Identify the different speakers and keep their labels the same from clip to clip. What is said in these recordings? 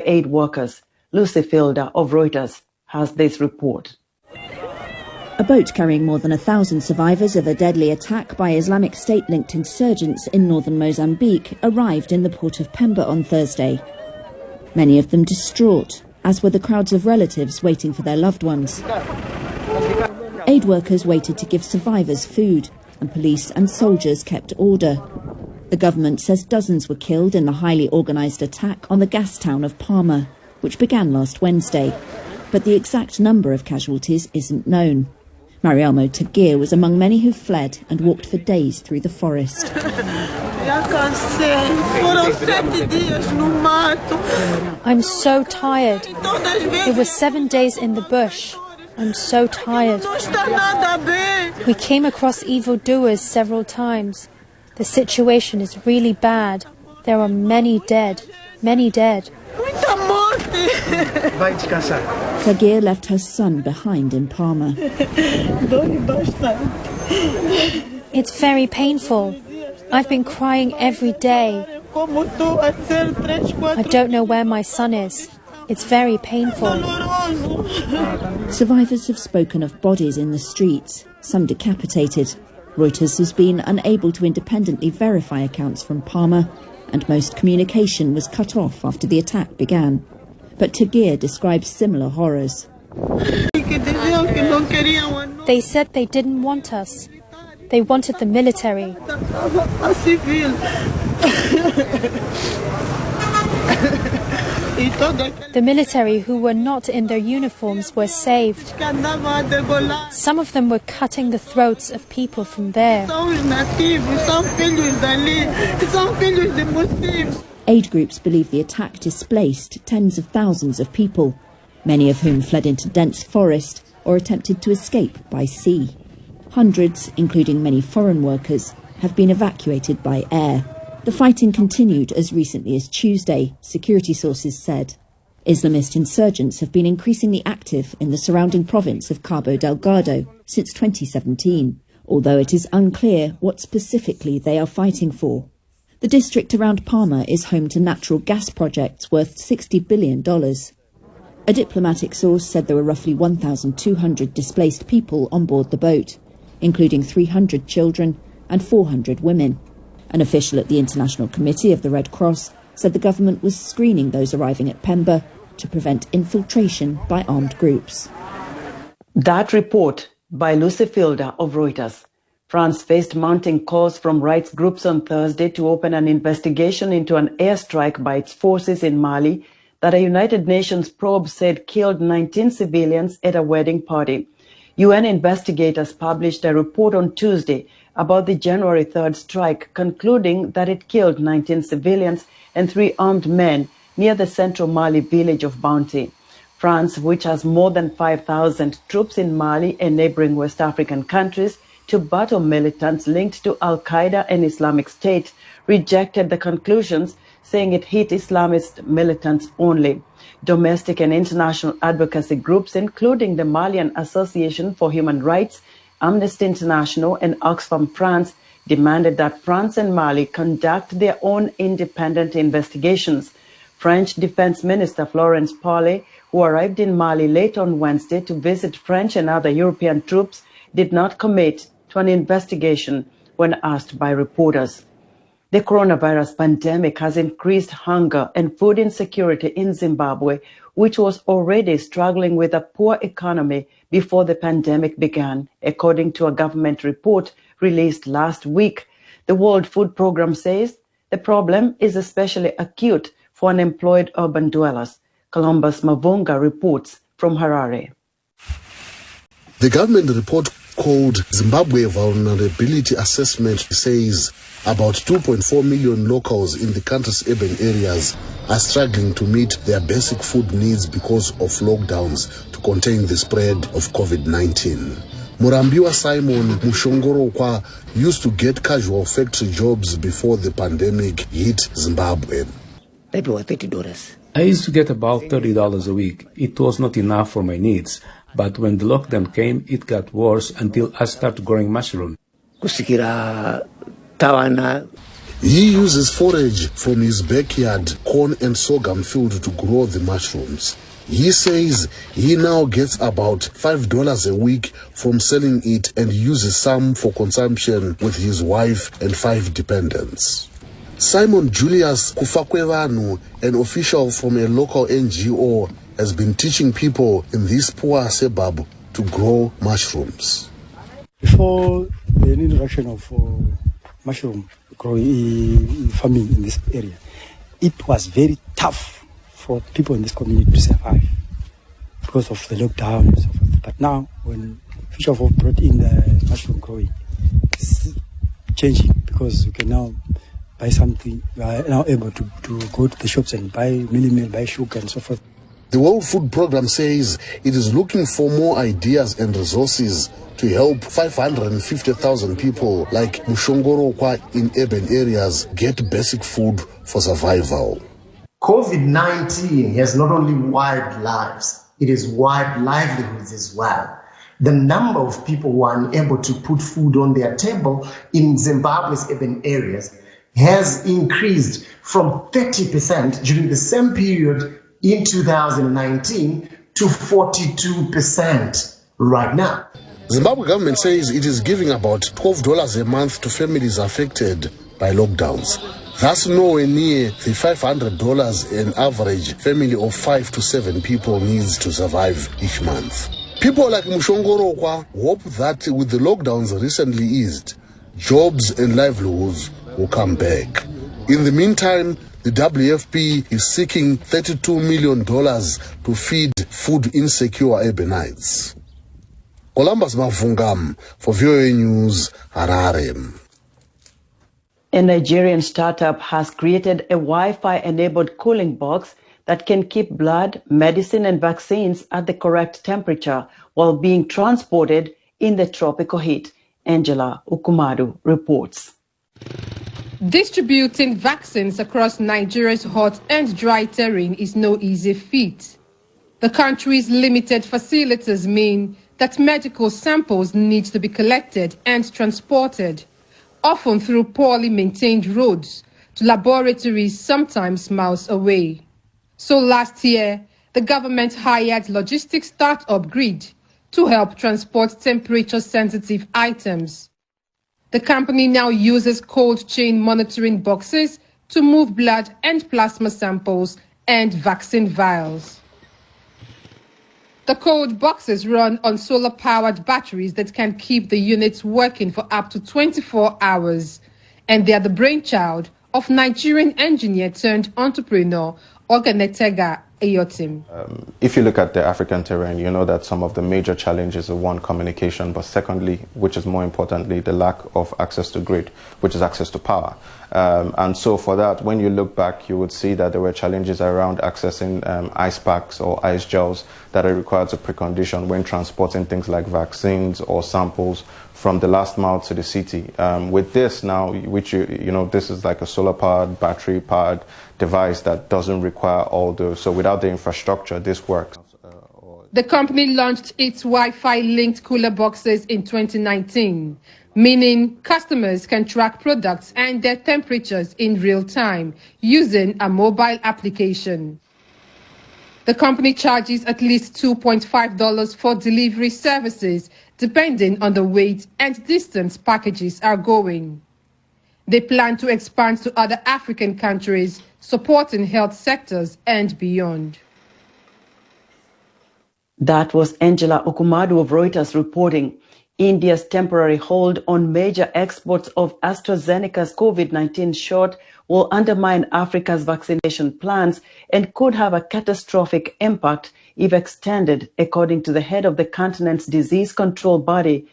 Speaker 1: aid workers. Lucy Fielder of Reuters has this report.
Speaker 2: A boat carrying more than 1,000 survivors of a deadly attack by Islamic State-linked insurgents in northern Mozambique arrived in the port of Pemba on Thursday. Many of them distraught, as were the crowds of relatives waiting for their loved ones. Aid workers waited to give survivors food, and police and soldiers kept order. The government says dozens were killed in the highly organised attack on the gas town of Palma, which began last Wednesday. But the exact number of casualties isn't known. Mariamo Tagir was among many who fled and walked for days through the forest.
Speaker 3: I'm so tired. It was 7 days in the bush. I'm so tired. We came across evildoers several times. The situation is really bad. There are many dead. Many dead.
Speaker 2: Tagir left her son behind in Palma.
Speaker 3: It's very painful. I've been crying every day. I don't know where my son is. It's very painful.
Speaker 2: Survivors have spoken of bodies in the streets, some decapitated. Reuters has been unable to independently verify accounts from Palma, and most communication was cut off after the attack began. But Tagir describes similar horrors.
Speaker 3: They said they didn't want us. They wanted the military. The military who were not in their uniforms were saved. Some of them were cutting the throats of people from there.
Speaker 2: Aid groups believe the attack displaced tens of thousands of people, many of whom fled into dense forest or attempted to escape by sea. Hundreds, including many foreign workers, have been evacuated by air. The fighting continued as recently as Tuesday, security sources said. Islamist insurgents have been increasingly active in the surrounding province of Cabo Delgado since 2017, although it is unclear what specifically they are fighting for. The district around Palma is home to natural gas projects worth $60 billion. A diplomatic source said there were roughly 1,200 displaced people on board the boat, including 300 children and 400 women. An official at the International Committee of the Red Cross said the government was screening those arriving at Pemba to prevent infiltration by armed groups.
Speaker 1: That report by Lucy Fielder of Reuters. France faced mounting calls from rights groups on Thursday to open an investigation into an airstrike by its forces in Mali that a United Nations probe said killed 19 civilians at a wedding party. UN investigators published a report on Tuesday about the January 3rd strike, concluding that it killed 19 civilians and 3 armed men near the central Mali village of Bounty. France, which has more than 5,000 troops in Mali and neighboring West African countries to battle militants linked to Al-Qaeda and Islamic State, rejected the conclusions, saying it hit Islamist militants only. Domestic and international advocacy groups, including the Malian Association for Human Rights, Amnesty International and Oxfam France, demanded that France and Mali conduct their own independent investigations. French Defense Minister Florence Parly, who arrived in Mali late on Wednesday to visit French and other European troops, did not commit to an investigation when asked by reporters. The coronavirus pandemic has increased hunger and food insecurity in Zimbabwe, which was already struggling with a poor economy before the pandemic began, according to a government report released last week. The World Food Programme says the problem is especially acute for unemployed urban dwellers. Columbus Mavunga reports from Harare.
Speaker 4: The government report called Zimbabwe Vulnerability Assessment says about 2.4 million locals in the country's urban areas are struggling to meet their basic food needs because of lockdowns to contain the spread of COVID-19. Murambiwa Simon Mushongorokwa used to get casual factory jobs before the pandemic hit Zimbabwe.
Speaker 5: I used to get about $30 a week. It was not enough for my needs. But when the lockdown came, it got worse until I started growing mushroom.
Speaker 4: He uses forage from his backyard corn and sorghum field to grow the mushrooms. He says he now gets about $5 a week from selling it and uses some for consumption with his wife and 5 dependents. Simon Julius Kufakwevanu, an official from a local NGO, has been teaching people in this poor suburb to grow mushrooms.
Speaker 6: Before the introduction of mushroom growing farming in this area, it was very tough for people in this community to survive because of the lockdown and so forth. But now, when Fisherfolk brought in the mushroom growing, it's changing because you can now buy something. You are now able to go to the shops and buy mini meal, buy sugar and so forth.
Speaker 4: The World Food Programme says it is looking for more ideas and resources to help 550,000 people like Mushongorokwa in urban areas get basic food for survival.
Speaker 7: COVID-19 has not only wiped lives, it has wiped livelihoods as well. The number of people who are unable to put food on their table in Zimbabwe's urban areas has increased from 30% during the same period in 2019 to 42% right now.
Speaker 4: Zimbabwe government says it is giving about $12 a month to families affected by lockdowns. That's nowhere near the $500 an average family of 5 to 7 people needs to survive each month. People like Mushongorokwa hope that with the lockdowns recently eased, jobs and livelihoods will come back. In the meantime, the WFP is seeking $32 million to feed food insecure urbanites. Columbus Mavungam for WEWE News, Harare.
Speaker 1: A Nigerian startup has created a Wi-Fi-enabled cooling box that can keep blood, medicine and vaccines at the correct temperature while being transported in the tropical heat. Angela Ukumadu reports.
Speaker 8: Distributing vaccines across Nigeria's hot and dry terrain is no easy feat. The country's limited facilities mean that medical samples need to be collected and transported, often through poorly maintained roads, to laboratories sometimes miles away. So last year, the government hired logistics startup Grid to help transport temperature-sensitive items. The company now uses cold chain monitoring boxes to move blood and plasma samples and vaccine vials. The cold boxes run on solar-powered batteries that can keep the units working for up to 24 hours. And they are the brainchild of Nigerian engineer turned entrepreneur Oganetega Ayotim.
Speaker 9: If you look at the African terrain, you know that some of the major challenges are one, communication, but secondly, which is more importantly, the lack of access to grid, which is access to power. And so for that, when you look back, you would see that there were challenges around accessing ice packs or ice gels that are required as a precondition when transporting things like vaccines or samples from the last mile to the city. With this now, which you know, this is like a solar-powered, battery-powered device that doesn't require all those. So without the infrastructure, this works.
Speaker 8: The company launched its Wi-Fi linked cooler boxes in 2019, meaning customers can track products and their temperatures in real time using a mobile application. The company charges at least $2.5 for delivery services, depending on the weight and distance packages are going. They plan to expand to other African countries, supporting health sectors and beyond.
Speaker 1: That was Angela Okumadu of Reuters reporting. India's temporary hold on major exports of AstraZeneca's COVID-19 shot will undermine Africa's vaccination plans and could have a catastrophic impact if extended, according to the head of the continent's disease control body.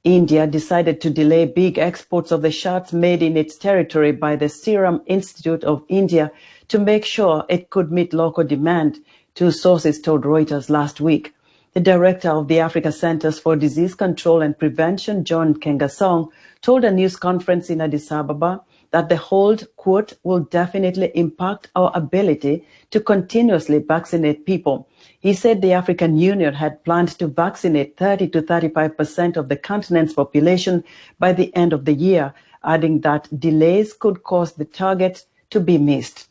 Speaker 1: India decided to delay big exports of the shots made in its territory by the Serum Institute of India to make sure it could meet local demand, two sources told Reuters last week. The director of the Africa Centers for Disease Control and Prevention, John Kengasong, told a news conference in Addis Ababa that the hold, quote, will definitely impact our ability to continuously vaccinate people. He said the African Union had planned to vaccinate 30 to 35% of the continent's population by the end of the year, adding that delays could cause the target to be missed.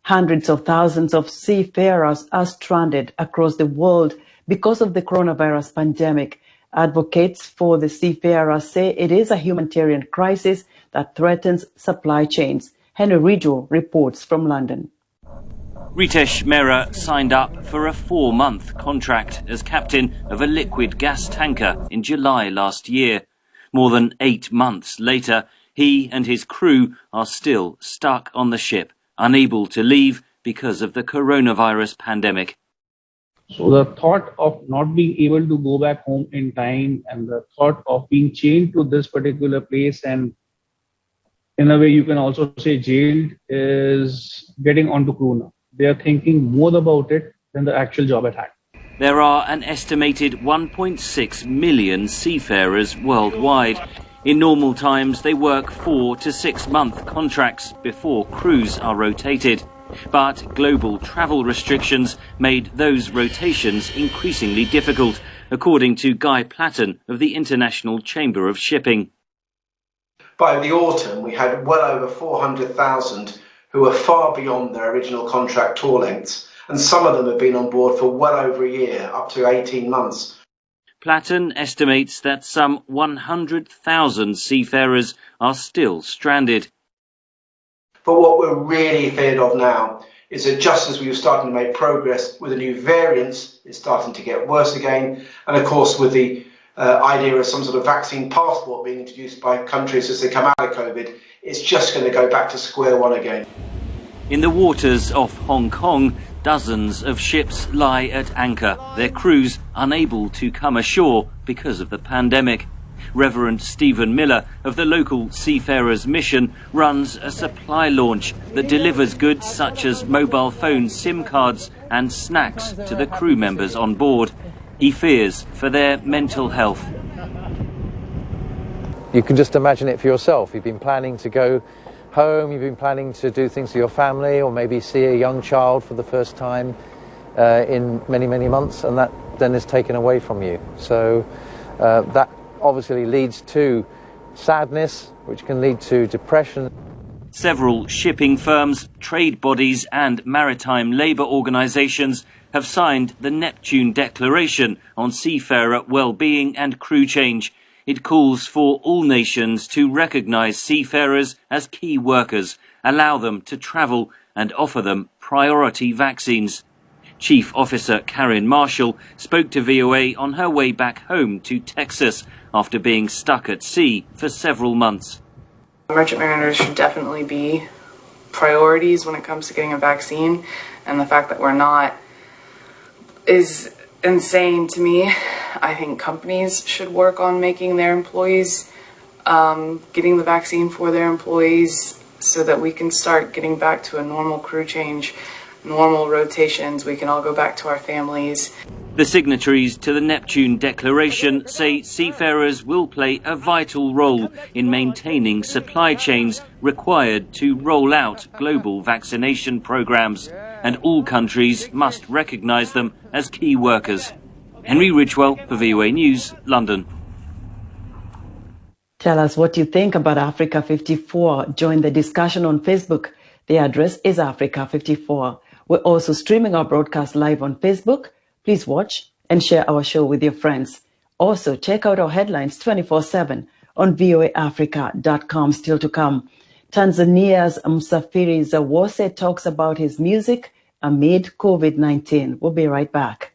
Speaker 1: Hundreds of thousands of seafarers are stranded across the world because of the coronavirus pandemic. Advocates for the seafarers say it is a humanitarian crisis that threatens supply chains. Henry Ridgwell reports from London.
Speaker 10: Ritesh Mehra signed up for a 4-month contract as captain of a liquid gas tanker in July last year. More than 8 months later, he and his crew are still stuck on the ship, unable to leave because of the coronavirus pandemic.
Speaker 5: So the thought of not being able to go back home in time and the thought of being chained to this particular place and in a way you can also say jailed is getting onto crew now. They are thinking more about it than the actual job at hand.
Speaker 10: There are an estimated 1.6 million seafarers worldwide. In normal times, they work 4 to 6 month contracts before crews are rotated. But global travel restrictions made those rotations increasingly difficult, according to Guy Platten of the International Chamber of Shipping.
Speaker 11: By the autumn, we had well over 400,000 who were far beyond their original contract tour lengths, and some of them have been on board for well over a year, up to 18 months.
Speaker 10: Platten estimates that some 100,000 seafarers are still stranded.
Speaker 11: But what we're really feared of now is that just as we were starting to make progress with the new variants, it's starting to get worse again. And of course, with the idea of some sort of vaccine passport being introduced by countries as they come out of COVID, it's just going to go back to square one again.
Speaker 10: In the waters off Hong Kong, dozens of ships lie at anchor, their crews unable to come ashore because of the pandemic. Reverend Stephen Miller of the local Seafarers Mission runs a supply launch that delivers goods such as mobile phone SIM cards and snacks to the crew members on board. He fears for their mental health.
Speaker 12: You can just imagine it for yourself. You've been planning to go home, you've been planning to do things for your family or maybe see a young child for the first time in many, many months, and that then is taken away from you. So that obviously leads to sadness, which can lead to depression.
Speaker 10: Several shipping firms, trade bodies and maritime labour organisations have signed the Neptune Declaration on seafarer well-being and crew change. It calls for all nations to recognise seafarers as key workers, allow them to travel and offer them priority vaccines. Chief Officer Karen Marshall spoke to VOA on her way back home to Texas after being stuck at sea for several months.
Speaker 13: Merchant mariners should definitely be priorities when it comes to getting a vaccine, and the fact that we're not is insane to me. I think companies should work on making their employees, getting the vaccine for their employees so that we can start getting back to a normal crew change, normal rotations, we can all go back to our families.
Speaker 10: The signatories to the Neptune Declaration say seafarers will play a vital role in maintaining supply chains required to roll out global vaccination programs, and all countries must recognise them as key workers. Henry Ridgwell for VOA News, London.
Speaker 1: Tell us what you think about Africa 54. Join the discussion on Facebook. The address is Africa 54. We're also streaming our broadcast live on Facebook. Please watch and share our show with your friends. Also, check out our headlines 24/7 on voaafrica.com. Still to come, Tanzania's Msafiri Zawose talks about his music amid COVID-19. We'll be right back.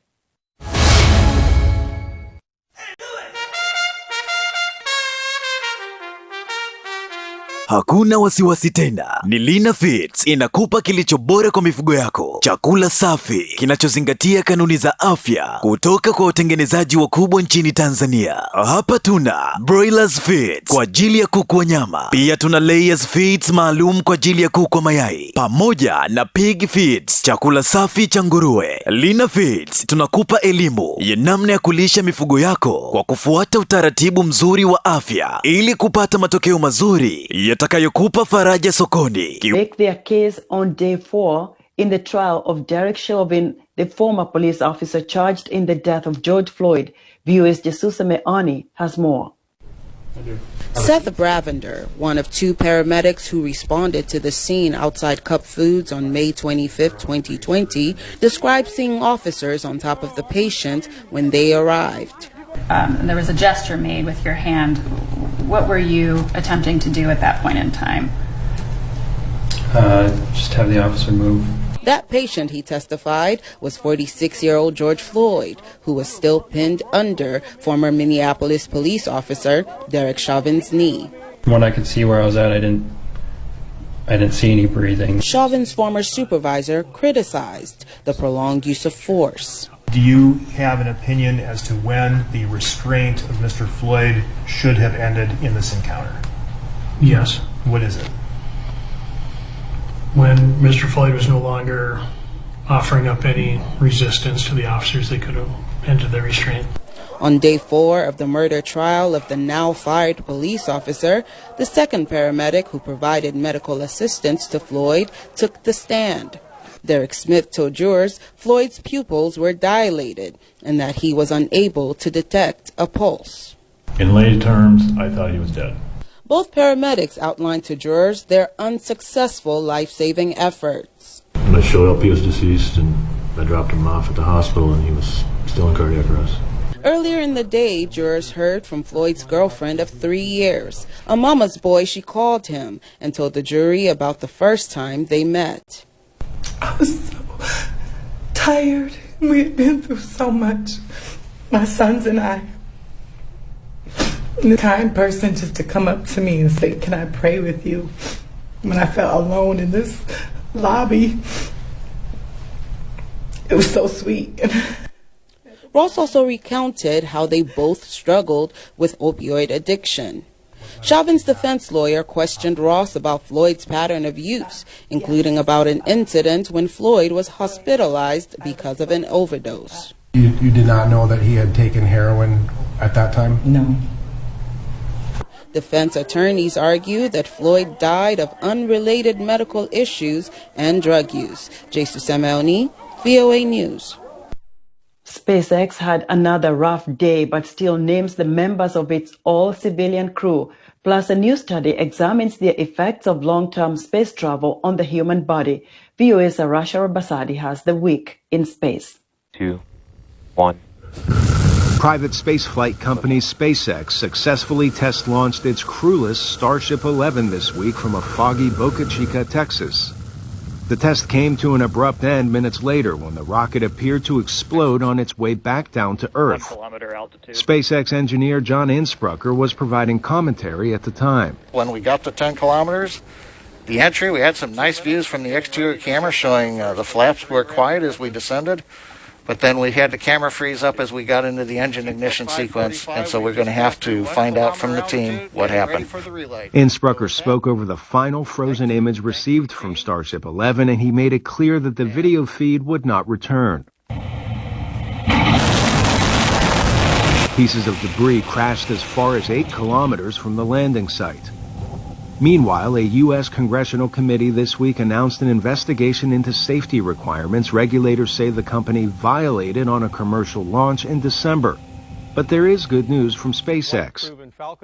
Speaker 14: Hakuna wasiwasi tena. Ni Lina Feeds inakupa kilicho bora kwa mifugo yako. Chakula safi kinachozingatia kanuni za afya kutoka kwa watengenezaji wakubwa nchini Tanzania. Hapa tuna Broilers Feeds kwa ajili ya kuku wa nyama. Pia tuna Layers Feeds maalum kwa ajili ya kuku wa mayai. Pamoja na Pig Feeds, chakula safi cha nguruwe. Lina Feeds tunakupa elimu ya namna ya kulisha mifugo yako kwa kufuata utaratibu mzuri wa afya ili kupata matokeo mazuri yatakayokupa faraja sokoni.
Speaker 1: Make their case on day 4 in the trial of Derek Chauvin, the former police officer charged in the death of George Floyd. VOA's Jesus Meani has more.
Speaker 15: Seth Bravender, one of two paramedics who responded to the scene outside Cup Foods on May 25, 2020, described seeing officers on top of the patient when they arrived.
Speaker 16: There was a gesture made with your hand. What were you attempting to do at that point in time?
Speaker 17: Just have the officer move.
Speaker 15: That patient, he testified, was 46-year-old George Floyd, who was still pinned under former Minneapolis police officer Derek Chauvin's knee.
Speaker 17: From what I could see where I was at, I didn't see any breathing.
Speaker 15: Chauvin's former supervisor criticized the prolonged use of force.
Speaker 18: Do you have an opinion as to when the restraint of Mr. Floyd should have ended in this encounter?
Speaker 19: Yes.
Speaker 18: What is it?
Speaker 19: When Mr. Floyd was no longer offering up any resistance to the officers, they could have ended the restraint.
Speaker 15: On day 4 of the murder trial of the now fired police officer, the second paramedic who provided medical assistance to Floyd took the stand. Derek Smith told jurors Floyd's pupils were dilated and that he was unable to detect a pulse.
Speaker 20: In lay terms, I thought he was dead.
Speaker 15: Both paramedics outlined to jurors their unsuccessful life-saving efforts.
Speaker 20: When I showed up, he was deceased, and I dropped him off at the hospital, and he was still in cardiac arrest.
Speaker 15: Earlier in the day, jurors heard from Floyd's girlfriend of 3 years, a mama's boy she called him, and told the jury about the first time they met.
Speaker 21: I was so tired. We had been through so much, my sons and I. And the kind person just to come up to me and say, "Can I pray with you?" When I felt alone in this lobby, it was so sweet.
Speaker 15: Ross also recounted how they both struggled with opioid addiction. Chauvin's defense lawyer questioned Ross about Floyd's pattern of use, including about an incident when Floyd was hospitalized because of an overdose.
Speaker 22: You did not know that he had taken heroin at that time?
Speaker 21: No.
Speaker 15: Defense attorneys argue that Floyd died of unrelated medical issues and drug use. Jesus Sameoni, VOA News.
Speaker 1: SpaceX had another rough day, but still names the members of its all-civilian crew. Plus, a new study examines the effects of long-term space travel on the human body. VOA's Arasha Basadi has the week in space.
Speaker 23: 2, 1.
Speaker 24: Private spaceflight company SpaceX successfully test-launched its crewless Starship 11 this week from a foggy Boca Chica, Texas. The test came to an abrupt end minutes later when the rocket appeared to explode on its way back down to Earth. SpaceX engineer John Insprucker was providing commentary at the time.
Speaker 25: When we got to 10 kilometers, the entry, we had some nice views from the exterior camera showing the flaps were quiet as we descended. But then we had the camera freeze up as we got into the engine ignition sequence, and so we're going to have to find out from the team what happened.
Speaker 24: Insprucker spoke over the final frozen image received from Starship 11, and he made it clear that the video feed would not return. Pieces of debris crashed as far as 8 kilometers from the landing site. Meanwhile, a U.S. congressional committee this week announced an investigation into safety requirements regulators say the company violated on a commercial launch in December. But there is good news from SpaceX.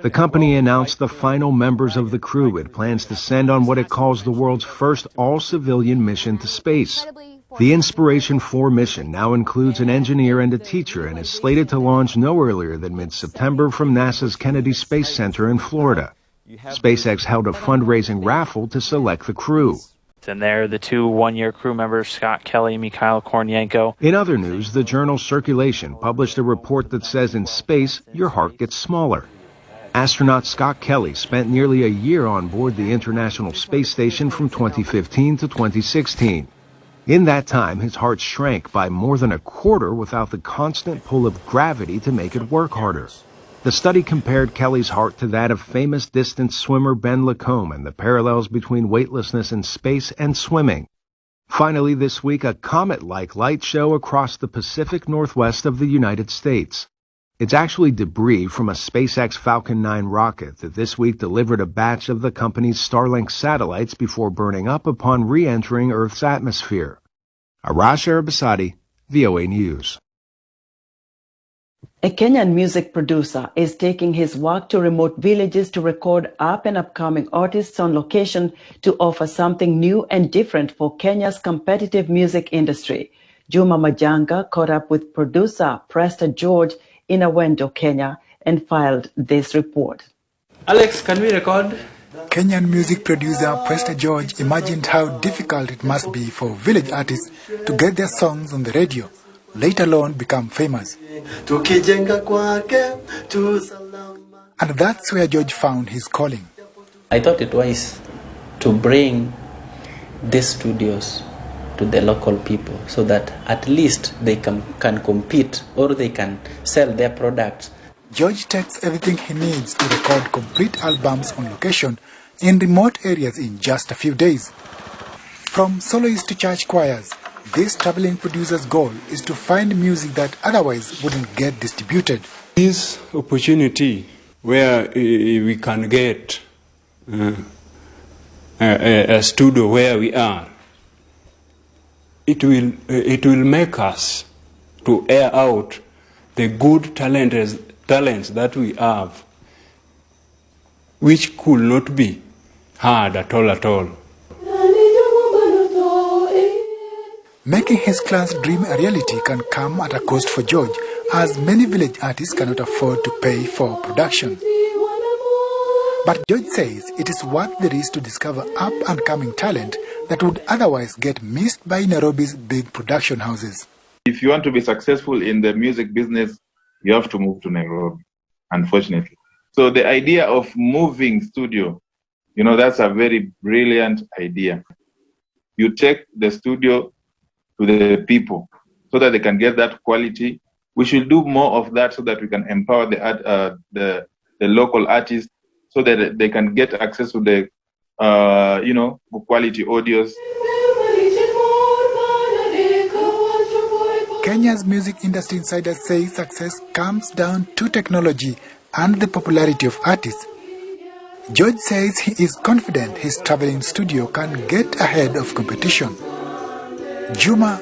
Speaker 24: The company announced the final members of the crew it plans to send on what it calls the world's first all-civilian mission to space. The Inspiration 4 mission now includes an engineer and a teacher and is slated to launch no earlier than mid-September from NASA's Kennedy Space Center in Florida. SpaceX held a fundraising raffle to select the crew.
Speaker 23: And there, the 2 one-year crew members, Scott Kelly and Mikhail Kornienko.
Speaker 24: In other news, the journal Circulation published a report that says in space, your heart gets smaller. Astronaut Scott Kelly spent nearly a year on board the International Space Station from 2015 to 2016. In that time, his heart shrank by more than a quarter without the constant pull of gravity to make it work harder. The study compared Kelly's heart to that of famous distance swimmer Ben Lacombe and the parallels between weightlessness in space and swimming. Finally, this week, a comet-like light show across the Pacific Northwest of the United States. It's actually debris from a SpaceX Falcon 9 rocket that this week delivered a batch of the company's Starlink satellites before burning up upon re-entering Earth's atmosphere. Arash Arabasadi, VOA News.
Speaker 1: A Kenyan music producer is taking his work to remote villages to record up and upcoming artists on location to offer something new and different for Kenya's competitive music industry. Juma Majanga caught up with producer Presta George in Awendo, Kenya, and filed this report.
Speaker 2: Alex, can we record?
Speaker 3: Kenyan music producer Presta George imagined how difficult it must be for village artists to get their songs on the radio, let alone become famous. And that's where George found his calling.
Speaker 4: I thought it wise to bring these studios to the local people so that at least they can compete or they can sell their products.
Speaker 3: George takes everything he needs to record complete albums on location in remote areas in just a few days. From soloists to church choirs, this traveling producer's goal is to find music that otherwise wouldn't get distributed.
Speaker 6: This opportunity where we can get a studio where we are, it will make us to air out the good talents that we have, which could not be heard at all.
Speaker 3: Making his clan's dream a reality can come at a cost for George, as many village artists cannot afford to pay for production. But George says it is worth the risk to discover up-and-coming talent that would otherwise get missed by Nairobi's big production houses.
Speaker 7: If you want to be successful in the music business, you have to move to Nairobi, unfortunately. So the idea of moving studio, that's a very brilliant idea. You take the studio to the people so that they can get that quality. We should do more of that so that we can empower the local artists so that they can get access to the quality audios.
Speaker 3: Kenya's music industry insiders say success comes down to technology and the popularity of artists. George says he is confident his traveling studio can get ahead of competition. Juma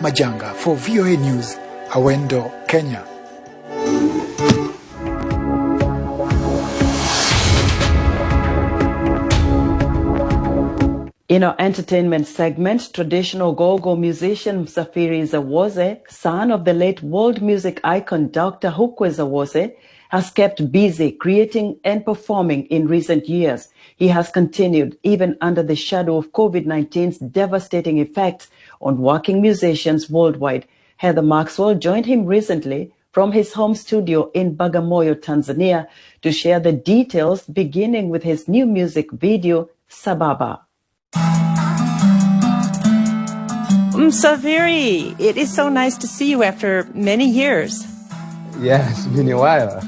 Speaker 3: Majanga for VOA News, Awendo, Kenya.
Speaker 1: In our entertainment segment, traditional Gogo musician Msafiri Zawose, son of the late world music icon Dr. Hukwe Zawose, has kept busy creating and performing in recent years. He has continued even under the shadow of COVID-19's devastating effects on working musicians worldwide. Heather Maxwell joined him recently from his home studio in Bagamoyo, Tanzania, to share the details, beginning with his new music video, Sababa.
Speaker 26: Msafiri, it is so nice to see you after many years.
Speaker 27: Yeah, it's been a while.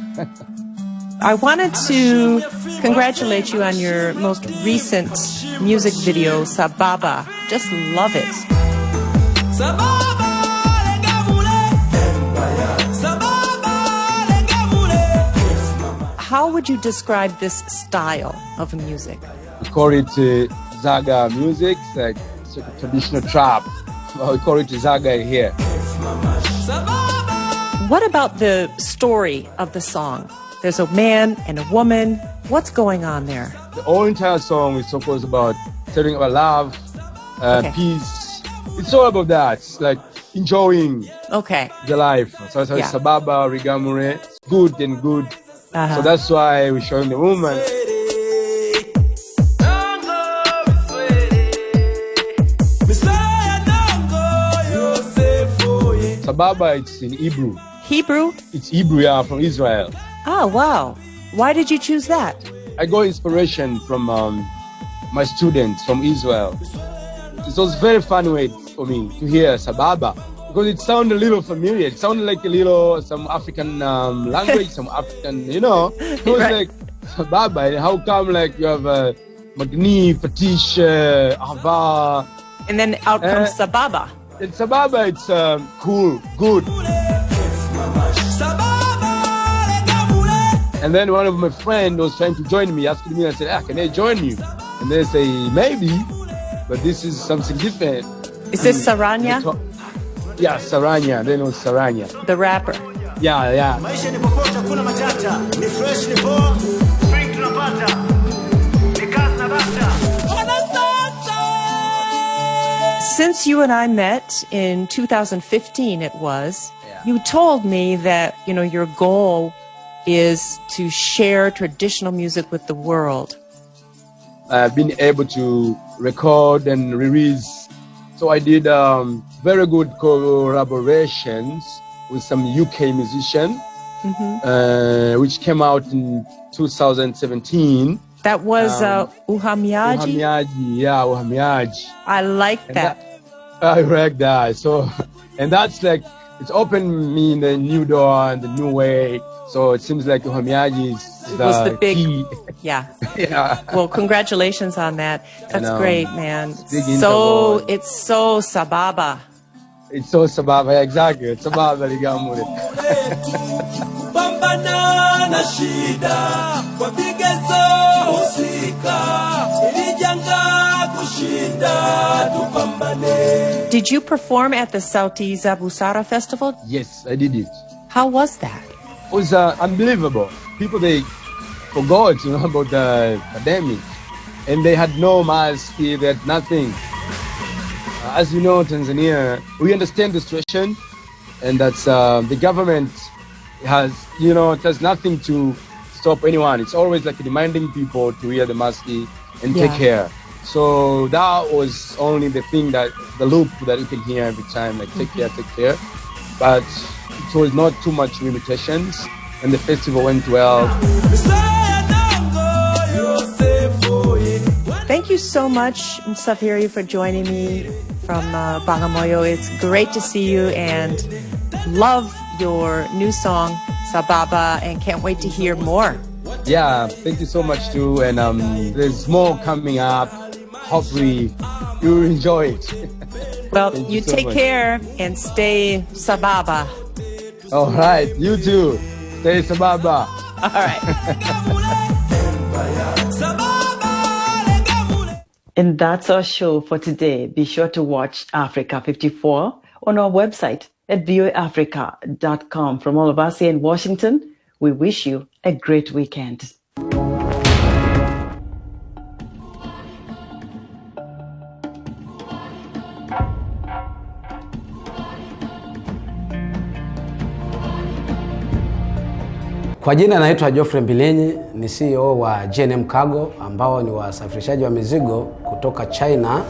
Speaker 26: I wanted to congratulate you on your most recent music video, Sababa. Just love it. How would you describe this style of music?
Speaker 27: We call it Zaga music, like traditional trap. We call it Zaga here.
Speaker 26: What about the story of the song? There's a man and a woman. What's going on there?
Speaker 27: The whole entire song is supposed about telling about love, peace. It's all about that. It's like enjoying the life. So it's Sababa, Rigamure, good and good. So that's why we're showing the woman. Sababa, it's in Hebrew.
Speaker 26: Hebrew?
Speaker 27: It's Hebrew, yeah, from Israel.
Speaker 26: Oh, wow. Why did you choose that?
Speaker 27: I got inspiration from my students from Israel. It was a very fun way for me to hear Sababa because it sounded a little familiar. It sounded like some African language, some African, It was like Sababa. And how come you have Magni, Patish, Ava.
Speaker 26: And then out comes Sababa.
Speaker 27: And Sababa, it's cool, good. And then one of my friends was trying to join me, asking me, I said, can I join you? And they say, maybe, but this is something different.
Speaker 26: Is this Saranya?
Speaker 27: Yeah, Saranya. Then it was Saranya.
Speaker 26: The rapper.
Speaker 27: Yeah.
Speaker 5: Maisha ni popote kuna matata. Ni fresh ni poa. Spring tunapata. Ni kazi na bata.
Speaker 26: Since you and I met in 2015, it was, you told me that, your goal is to share traditional music with the world.
Speaker 27: I've been able to record and release. So I did very good collaborations with some UK musician, which came out in 2017.
Speaker 26: That was Uhamiaji?
Speaker 27: Uhamiaji.
Speaker 26: I like that.
Speaker 27: I like that. So, and that's like, it's opened me in the new door and the new way. So it seems like Uhamiaji was the big key.
Speaker 26: Yeah.
Speaker 27: Yeah.
Speaker 26: Well, congratulations on that. That's great, man. It's so sababa.
Speaker 27: It's so sababa, exactly. It's sababa ligamuri.
Speaker 26: Did you perform at the Sauti za Busara festival?
Speaker 27: Yes, I did it.
Speaker 26: How was that?
Speaker 27: It was unbelievable. People, they forgot, about the pandemic, and they had no mask, they had nothing. As you know, Tanzania, we understand the situation, and that's the government has, it has nothing to stop anyone. It's always like reminding people to wear the mask and take care. So that was only the thing, that the loop that you can hear every time, like take care. But it was not too much limitations, and the festival went well.
Speaker 26: Thank you so much, Msafiri, for joining me from Bagamoyo. It's great to see you, and love your new song, Sababa, and can't wait to hear more.
Speaker 27: Yeah, thank you so much too, and there's more coming up. Hopefully you'll enjoy it.
Speaker 26: Well, you so take care and stay Sababa.
Speaker 27: All right, you too. Stay Sababa.
Speaker 26: All right.
Speaker 1: And that's our show for today. Be sure to watch Africa 54 on our website at WEWEAfrica.com. From all of us here in Washington, we wish you a great weekend.
Speaker 8: Kwa jina naitwa Geoffrey Mbilinyi, ni CEO wa GNM Cargo, ambao ni wasafirishaji wa mizigo kutoka China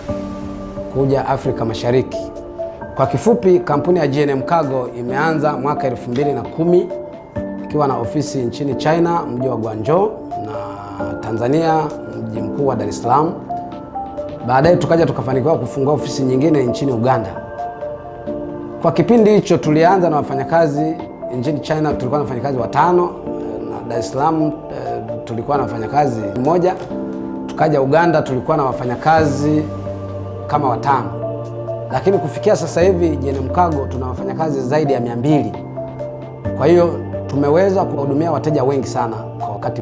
Speaker 8: kuja Afrika Mashariki. Kwa kifupi, kampuni ya GNM Cargo imeanza mwaka 2010 ikiwa na ofisi nchini China, mji wa Guangzhou, na Tanzania, mji mkuu wa Dar es Salaam. Baadaye tukaja tukafanikiwa kufungua ofisi nyingine nchini Uganda. Kwa kipindi hicho tulianza na wafanyakazi nchini China, tulikuwa na wafanyakazi 5, na Dar es Salaam tulikuwa na wafanyakazi 1. Tukaja Uganda tulikuwa na wafanyakazi kama 5. Lakini kufikia sasa hivi GNM Cargo tuna wafanyakazi zaidi ya 200. Kwa hiyo tumeweza kuhudumia wateja wengi sana kwa wakati